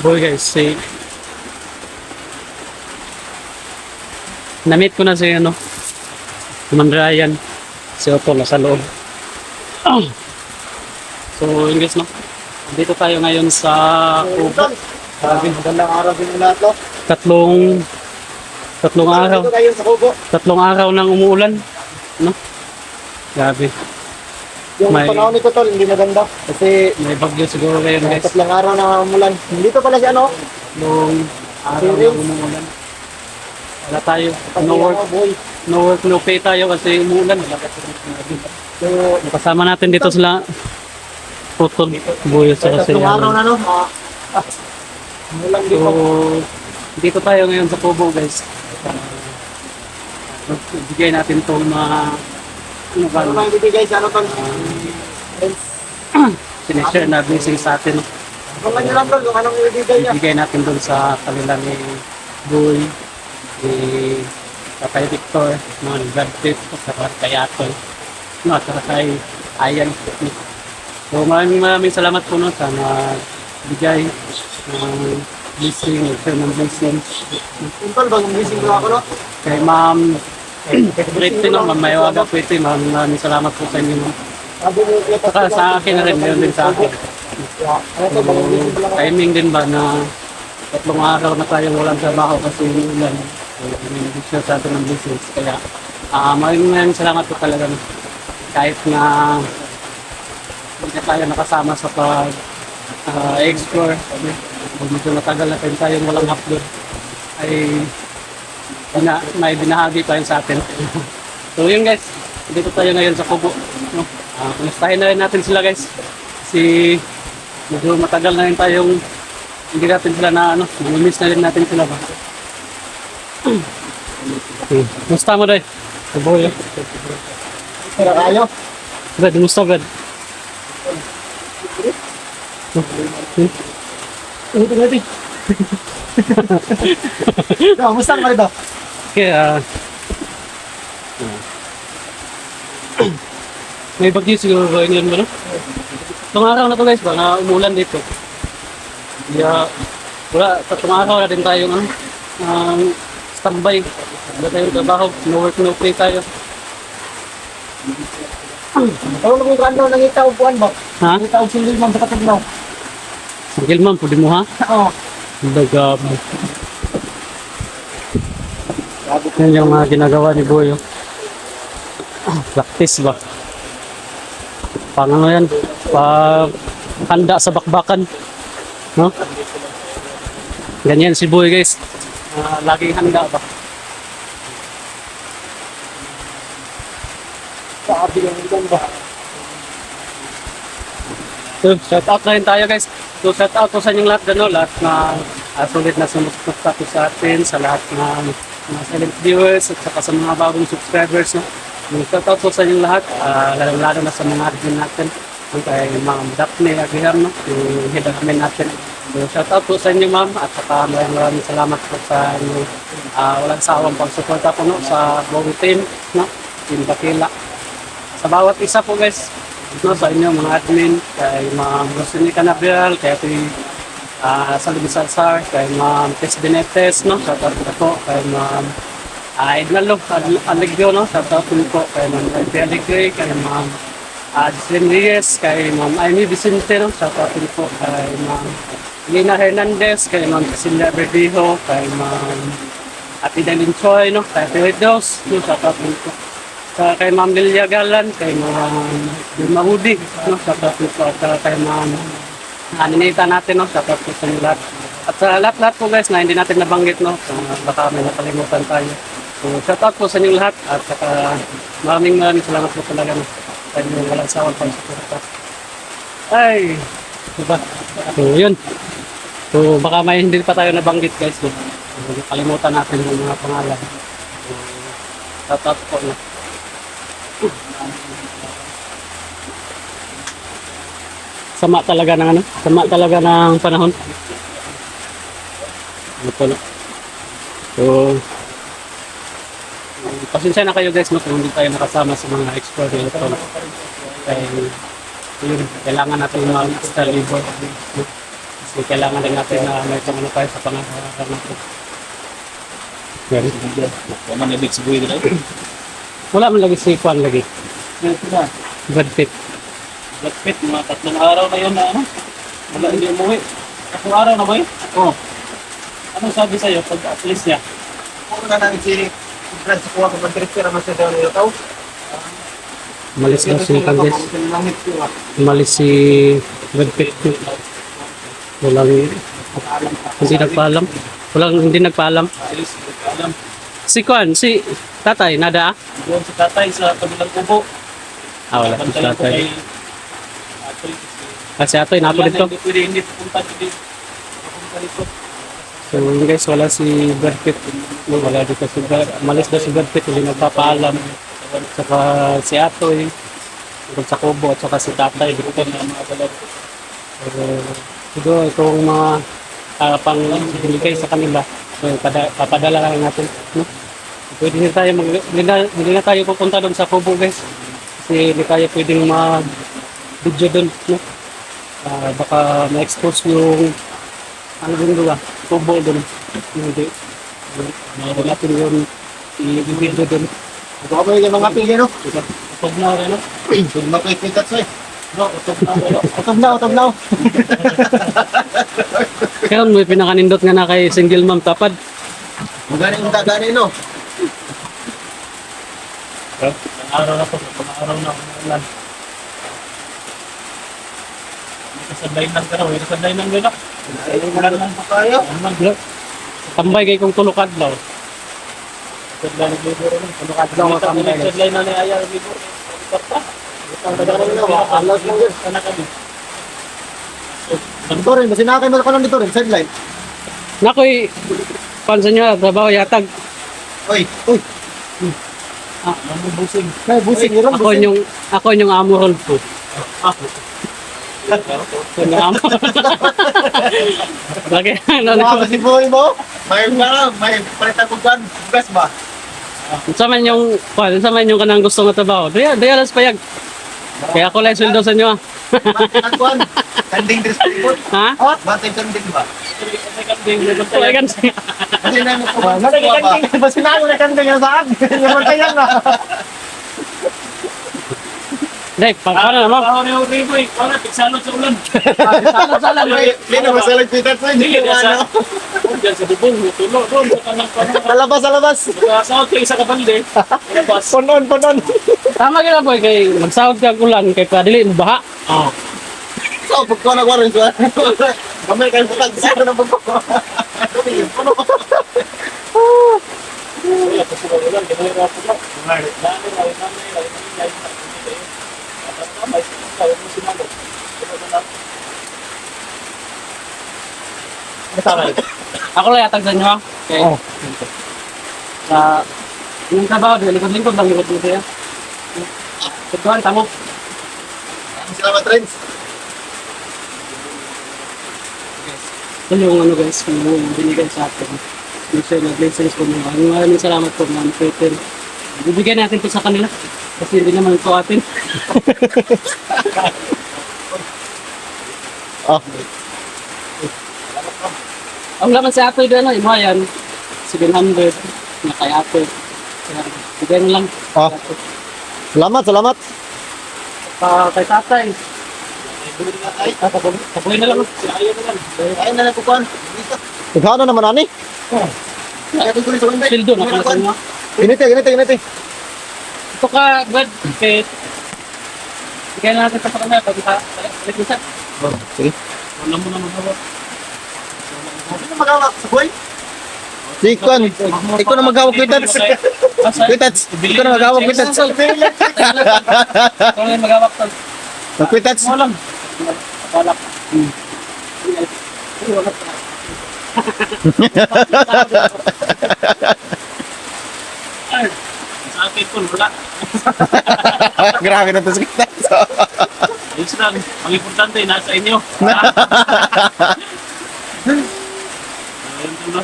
Boy guys, na-meet ko na si si Man Ryan, si Otto na sa loob. So yun guys dito tayo ngayon sa Cuba. Magandang araw din lahat, no? Tatlong araw. Dito kayo sa Kubo. Tatlong araw nang umuulan. Grabe. Yung panahon nito, tol, hindi maganda. Kasi May bagyo siguro ngayon guys. tatlong araw na umulan. Dito pala si Tatlong araw nang umuulan. Wala tayo. No work, no pay tayo kasi umuulan. So, Kasama natin dito sila Putol, Buyo sa kasi. tatlong araw na, no? Umulan So, dito. dito tayo ngayon sa Kubo guys. Bigay natin itong mga Ano ba yung bibigay sa tol? sinishare na blessing sa atin. Kung ano lang, tol, kung anong ibibigay niya. Ibigay natin doon sa kanila ni Boy, ni Tatay Victor, ni Brad Pitt, at kay Atoy, at kay Ayan. So maraming salamat po sa bigay ng blessing, share ng blessing. Yung tol, bagong gising ko ako, no? Kay Ma'am Pretty, Ma'am Mayawaga Pretty, maraming salamat po sa inyo. Sabi mo, Saka sa akin na rin, meron din sa akin. Ano to, bagong gising ko lang ako. Timing din ba na tatlong araw na tayong walang trabaho kasi ulan. So, minibigyan sa atin ng business. Kaya maraming salamat po talaga. Kahit na hindi tayo nakasama sa pag-explore. Medyo matagal na tayong walang upload. Ay may binahagi pa yun sa atin. So yun guys, dito tayo ngayon sa Kubo. Kumustahin na rin natin sila guys. Kasi medyo matagal na rin tayong hindi natin sila na miss na rin natin sila ba. Kumusta mo doy? Kuboy. Tara kayo. Brad, kumusta Brad? Ito natin. Kamusta ka rito? Kaya may bagyo siguro ngayon ba no? Itong araw na to guys ba na umulan dito. Kaya wala, tatlong araw na din tayong standby. Wala tayong trabaho, no work, no play tayo. Ano nung kano nangita upuan ba? Ha? Nangita og silid man sa katugnaw. Sigil man, pwede mo ha? Oo. Dagab. Yan yung mga ginagawa ni Boyo. Practice ba? Pang ano yan? Pag handa sa bakbakan. No? Ganyan si Boy guys. Laging handa ba? Sabi yung ilan ba? So, shout out na rin tayo guys. So, shout out po sa inyong lahat lahat na sulit na sumusuporta po sa atin, sa lahat ng mga silent viewers at saka sa mga bagong subscribers. No? Shout out po sa inyong lahat, lalo na sa mga admin natin, kay Ma'am Daphne Aguilar, no? Yung head admin natin. So, shout out po sa inyo ma'am at saka maraming salamat po sa inyong walang sawang pagsuporta po sa buong team, no? Team Bakila. Sa bawat isa po guys, sa inyo mga admin, kay Ma'am Rosini Canabial, kay Salud Salsar, kay Ma'am Tess Benetes, no? Shout out po kay Ma'am Ednalo Alegrio, no? Shout out po kay Ma'am Ivy Alegre, kay Ma'am Jesslyn Reyes, kay Ma'am Amy Vicente, no? Shout out po kay Ma'am Lina Hernandez, kay Ma'am Cecilia Verdijo, kay Ma'am Ate Dalin Choi, no? Kay Peredos, no? Shout out po kay Ma'am Lilia Galan, kay Ma'am Dilma Hudi, no? Shout out po kay Ma'am Ninita natin, no? Shout out po sa inyo lahat. At sa lahat po guys na hindi natin nabanggit, no? So, baka may nakalimutan tayo. So shout out po sa inyo lahat at saka maraming salamat po talaga, no? Sa inyong walang sawang pagsuporta. Ay, diba? So yun. So baka may hindi pa tayo nabanggit guys, no? So, nakalimutan natin yung mga pangalan. So, shout out po, no? Sama talaga ng sama talaga ng panahon. Ano po, no? So, pasensya na kayo guys, no, kung hindi tayo nakasama sa mga explore na ito. Kaya, yun, kailangan natin mag-extra labor. No? Kasi Kasi kailangan din natin na may pangano tayo sa pangangailangan natin. Yan. Wala man ibig sabihin nila. Wala man lagi si Juan lagi. Ito na. Brad Pitt. Black Pit, mga 3 araw na yun na ano. Wala hindi umuwi. 3 araw na ba yun? Oo. Anong sabi sa'yo pag at-least niya? Kung na nang si Francis kuha ko mag-trip naman sa daw nila tao. Umalis daw si Juan guys. Langit ko ah. Umalis si Brad Pitt. Walang hindi nagpaalam. Hindi nagpaalam. At-least, alam. Si Juan, si tatay, nada ah? Doon si tatay sa kabilang kubo. Ah, wala si Bantayan ko tatay. kay Atoy kasi Kasi ato'y napo wala na, dito. Hindi pwede, hindi pupunta dito. Pupunta dito. So yun guys, wala si Brad Pitt. Wala dito si Brad. Umalis daw si Brad Pitt, hindi nagpapaalam. Saka si Atoy, tungkol sa kubo, at saka si tatay. Dito na mga dalawa. Siguro itong mga pang binigay sa kanila, so, papadala lang natin. No? Pwede na tayo hindi na tayo pupunta doon sa kubo guys. Kasi hindi tayo pwedeng mag-video doon. No? Baka ma-expose yung ano din doon kubo doon. Hindi. Wala natin yung i-video doon. Ito ka ba yung mga pili no? Utog na rin, no? Kung makikita sa'yo. No, utog na rin. Utog na. Kaya may pinakanindot nga na kay single mom tapad. Magaling yung tagani no? Ang araw na po, ang araw na umulan. May kasadlay lang ka raw, may kasadlay lang gano'n. Ulan lang pa kayo. Tambay kay kong tulukad daw. Kasadlay ng libro rin. Tulukad daw ang tambay. Kasadlay na ni Aya ng libro. Karta. Ang tagani no, alas lang yun. Sana kami. Dito rin, basi nakakay mo ka lang dito rin, sideline. Nakoy, pansan nyo, trabaho yatag. Uy. Namubusing. May busing yun. Ako yung amo ron po. Ako yung amo. Lagi, Mga kasi buhay mo. May palitan ko dyan. Bugas ba? sa man yung kanang gusto nga trabaho. Dayalas payag. Kaya ako lang sweldo sa inyo ah. Bantay kuan. Kanding distribute. Ha? Bantay kanding ba? Talagan siya. Kasi namin ko ba? Nagkuha ba? Basi na ako na kanding yung saan. Yung kaya nga. Dek, paano naman? Ako na yung ribo eh. Para, piksalot sa ulan. Salam. Lino, masalag Twitter ko. Hindi ko ano. Diyan sa bubong, tulo, doon sa kanang panang. Sa labas. Sa kayo sa kabalde. Labas. Punon. Tama ka na boy, kay magsahod ka ulan, kay padili mo baha. Oo. So, pag ko nagwarin ko. Kamay kayo sa tagsa na pagkako. Puno ba? Wala ko sa ulan, kinahirap ko lang. Dami. Tama, isip mo sinalo. Ako lang yatag sa inyo ah. Okay. Oh. Sa yung trabaho, lingkod-lingkod lang lingkod dito yan. Tutuan, tamo. Salamat, Renz. Ito yung ano guys, yung binigay sa atin. Yung sir, nag-license po mga. Maraming salamat po, Ma'am Peter. Bibigyan natin po sa kanila. Kasi hindi naman po atin. Oh. Ang laman sa Atoy doon, imayan, 700 na kay Atoy. Kaya, bigyan mo lang. Oh. Salamat. Kay tatay. Tapuin na lang. Ayun na lang kukuhan. Ikaw na naman, ani? Sildo na pala sa inyo. Giniti. Ito ka, Brad. Kaya, bigyan natin ito sa kanila. Pag balik isa. Sige. Wala mo na magawak. Sino magawak sa buhay? Si Kwan. Ikaw na magawak with that. With that. Ikaw na magawak with that. Ito na yung magawak to. With that. Walang. Balak. Sa akin po, wala. Grabe na ito sa kita. Ayos lang. Ang importante, nasa inyo. Ayun po, no?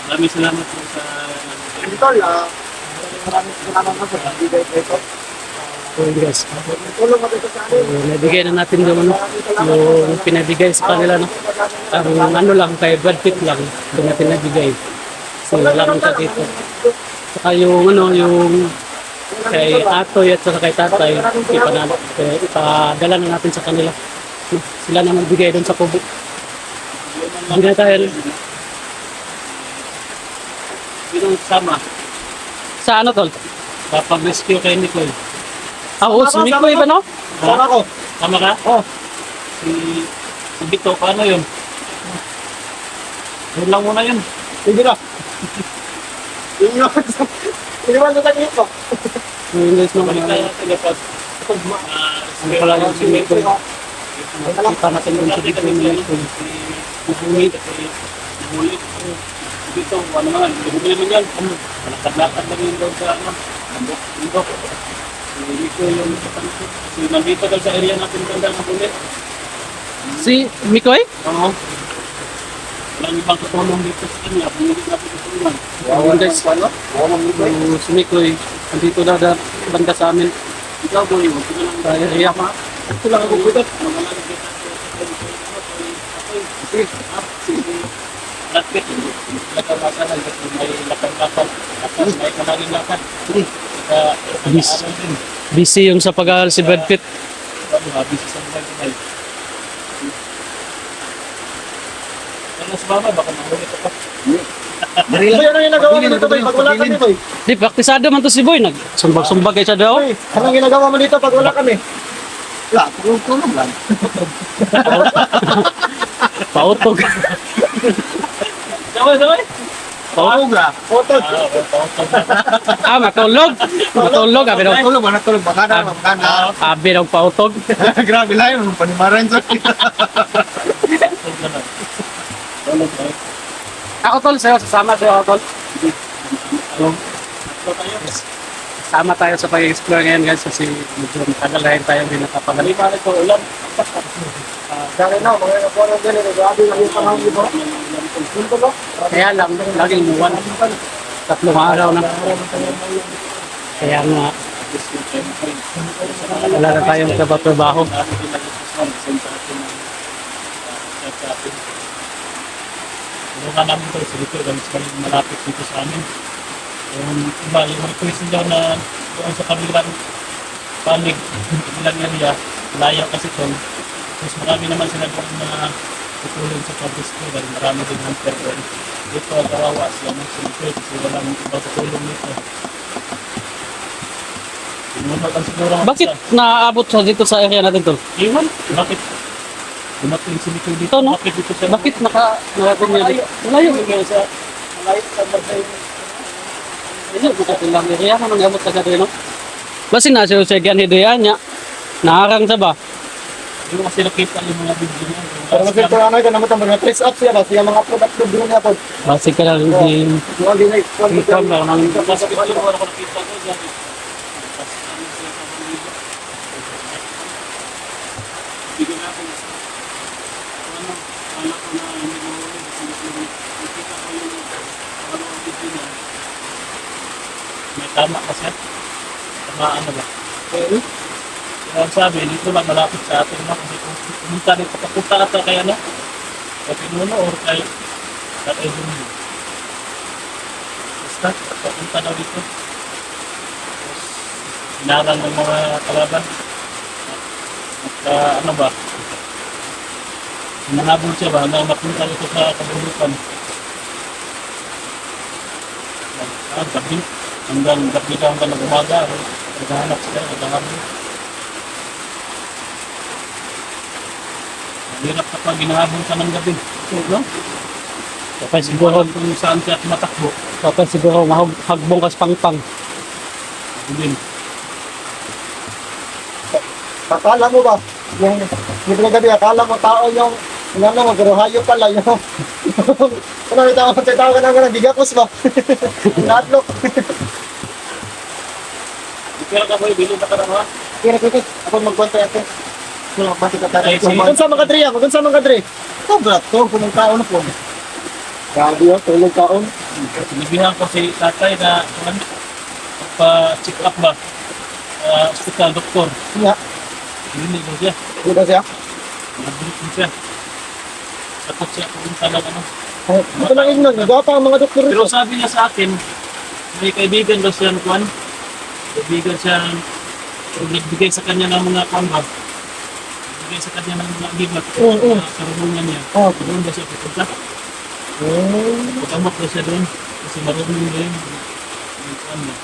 Maraming salamat po sa... Tol, maraming salamat po sa bigay ko ito. So, guys, Tulong mo dito sa amin. nabigay na natin yung, yung pinabigay sa kanila. No? Ang ano lang, kay Brad Pitt lang, ito natin nabigay. So, wala mo siya dito. Saka yung, ano, yung kay Atoy at saka kay Tatay, ipadala na natin sa kanila. No? Sila na magbigay doon sa kubo. Hindi na tayo. Yun ang sama. Sa ano, tol? Sa pag-rescue kay Nicole. Ah, oo, si Mikoy ba, no? Sama ko. Tama ka? Oh. Si Bito, paano yun? Yun lang muna yun. Sige na. Iniwan sa taglit ko. So, yun guys, no? Balik tayo natin kapag Ano pala yung si Mikoy? Kita natin yung si Mikoy ni Mikoy. Nahuli kasi nahuli. Dito, ano naman, nahuli naman yan. Malakad-lakad lang yun daw sa ano. Dito. Dito yung kasi nandito daw sa area natin ganda ng huli. Si Mikoy? Oo. Walang ibang tutulong dito sa kanya. Kung hindi natin tutulungan. Yun guys, so, si Mikoy, andito na banda sa amin. Ikaw daw yun. Ito lang Sa area. ito lang ako dito. Lakit. Lakad-lakad. May lakad-lakad. Tapos may kamaring lakad. Bis. Busy yung sa pag-aaral si Brad Pitt. Busy sa buhay. Ano sa baba? Baka mahuli ka pa. Boy, ano yung nagawa mo dito, boy? Pag wala kami, boy. Di, praktisado man to si Boy. Nagsumbag-sumbag kayo siya daw. Boy, anong ginagawa mo dito pag wala kami? Wala, tulong lang. Pautog. Sabay! Tulong lang. Otod. Ah, matulog. Matulog. Abi daw. Tulong, tulong. Makana, makana. Abi daw pautog. Grabe lang yun. Panimaran sa Ako tol, sa'yo. Sasama sa'yo ako tol. Sama tayo sa pag-explore ngayon guys kasi medyo matagal na rin tayo hindi nakapagaling. Balik ko ulan. Dahil na, mga nakuha din. Grabe lang yung panahon mo. Kaya lang, laging umuwan. 3 araw na. Kaya nga, wala na tayong trabaho. Tulungan namin ito sa dito, dahil sa malapit dito sa amin. Yung iba, yung request nila na doon sa kabilang panig, kabilang area, layo kasi ito. Mas marami naman sila doon na tutulong sa pag-rescue dahil marami din hunter doon. Dito, kawawa sila ng sinipid kasi walang ibang tutulong dito. Pinuno lang siguro ang Bakit naaabot siya dito sa area natin tol? Iwan? Bakit? Dumating si Mikoy dito. Ito, no? Bakit dito siya? Bakit narating niya dito? Malayo. Malayo sa bagay. Hindi, bukatin lang area naman abot ka dito, no? Basin na siya sa yan hidoyan niya. Naharang sa ba? Yung kasi nakita yung mga video niya. Pero kasi ito ano ito, naman mga trace up siya ba? Siya mga product din niya po. Basi ka lang din. Huwag din ay, huwag din. Ikaw lang nang Tapos video ko ako nakita ko dyan. Bigyan natin. Ano? Kala ko na hindi mo ulit. Nakita ko yung pangalawang video niya. May tama kasi. Tamaan na ba? Okay. Kaya ang sabi, dito lang malapit sa atin na kasi kung pumunta dito, papunta ata kaya na kay Pinuno or kay Edwin. Basta, papunta daw dito. Tapos, hinaran ng mga kalaban. At ano ba, hinahabol siya ba hanggang mapunta dito sa kabundukan. Gabi, hanggang gabi daw hanggang nag-umaga. Naghahanap sila, naghahabol. Hirap kapag ginahabol ka ng gabi. No? Kapag siguro, Kung saan ka matakbo. kapag siguro mahagbong ka sa pangpang. Din. Akala mo ba? Yung gabi, akala mo tao yung ano mo, pero hayop pala yung ano may tao ka na bigakos ba? Natlok. Kaya ka boy, bilhin na ka na ha? Kira ako magkwento ito. Wala pati ka tayo. Ay, sige. Kung sa mga dre, kung sa mga dre. Ito brat, to kung taon na po. Grabe yun, tulong taon. Sinabihan ko si tatay na pa-check up ba? sa ospital, doktor. Nga. Hindi ko siya. Di ba siya? Nabalik ko siya. Takot siya pumunta lang ano. Ay, ito lang ignon. Gwapa ang mga doktor Pero ito. sabi niya sa akin, may kaibigan daw siya ng kwan. Kaibigan siya nagbigay sa kanya ng mga kwan ba? Nagbigay sa kanya ng mga gibat. Karunungan niya. Oh. Doon daw siya pupunta. Hmm. Pagkamot daw siya doon. Kasi marunong din. Yung kwan niya.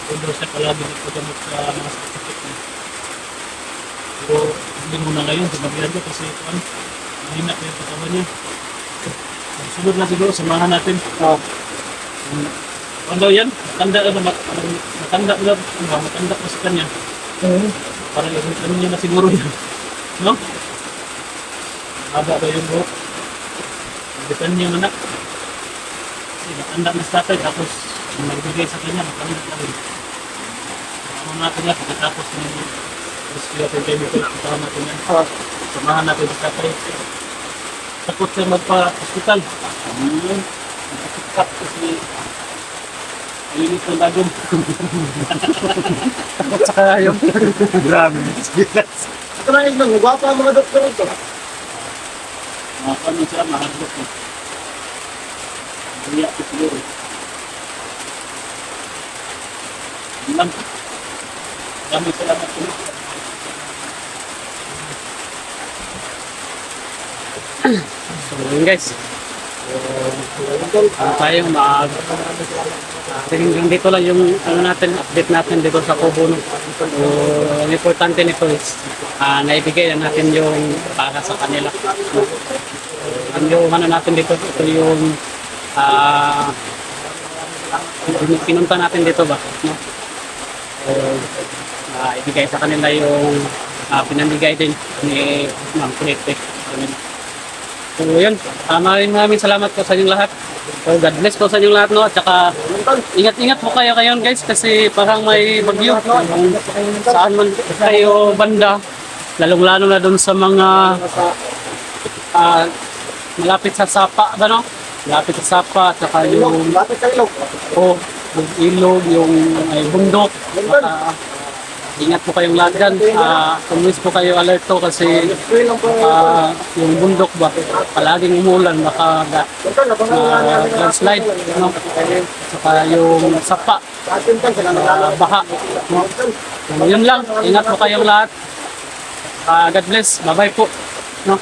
Doon daw siya palagi nagpagamot sa mga sakit niya. Pero hindi mo na ngayon, sinabihan ko kasi kwan. Mahina pa yung katawan niya. Sunod na siguro, samahan natin. Ah. Ano yan? Matanda na matanda pa sa kanya. Hmm. Parang ano niya na siguro yan. No? Haba ba yung buhok? Bitan niya anak. Kasi matanda na sa tatay, tapos yung nagbigay sa kanya, matanda na rin. Ano natin yan, pagkatapos ng rescue natin kayo dito, puntahan natin yan. Ah. Samahan natin sa tatay. Takot siya magpa-hospital. Takot kasi ayunit ng dagom. Takot sa kayo. Grabe. Ito lang ignon. Gwapa ang mga doktor ito. Ano siya, mahagos ko. Kaya ko siguro. Ilang. Maraming salamat po. So yun guys. Tayo hanggang dito lang yung ano natin, update natin dito sa Kubo. No? So, ang importante nito is naibigay na natin yung para sa kanila. No? Yung ano natin dito, ito yung pinunta natin dito ba? No? So, ibigay sa kanila yung pinamigay din ni Ma'am Kulete. So yun, maraming salamat po sa inyong lahat. So God bless po sa inyong lahat, no? At saka ingat-ingat po kayo ngayon guys kasi parang may bagyo. Saan man kayo banda, lalong-lalo na doon sa mga malapit sa Sapa, no? Malapit sa Sapa, at saka yung Lapit sa ilog. yung ilog, yung bundok. Ingat po kayong lahat dyan. Always po kayo alerto kasi yung bundok ba, palaging umulan, baka landslide, no? Saka yung sapa, baha. No? So, yun lang, ingat po kayong lahat. God bless, bye bye po. No?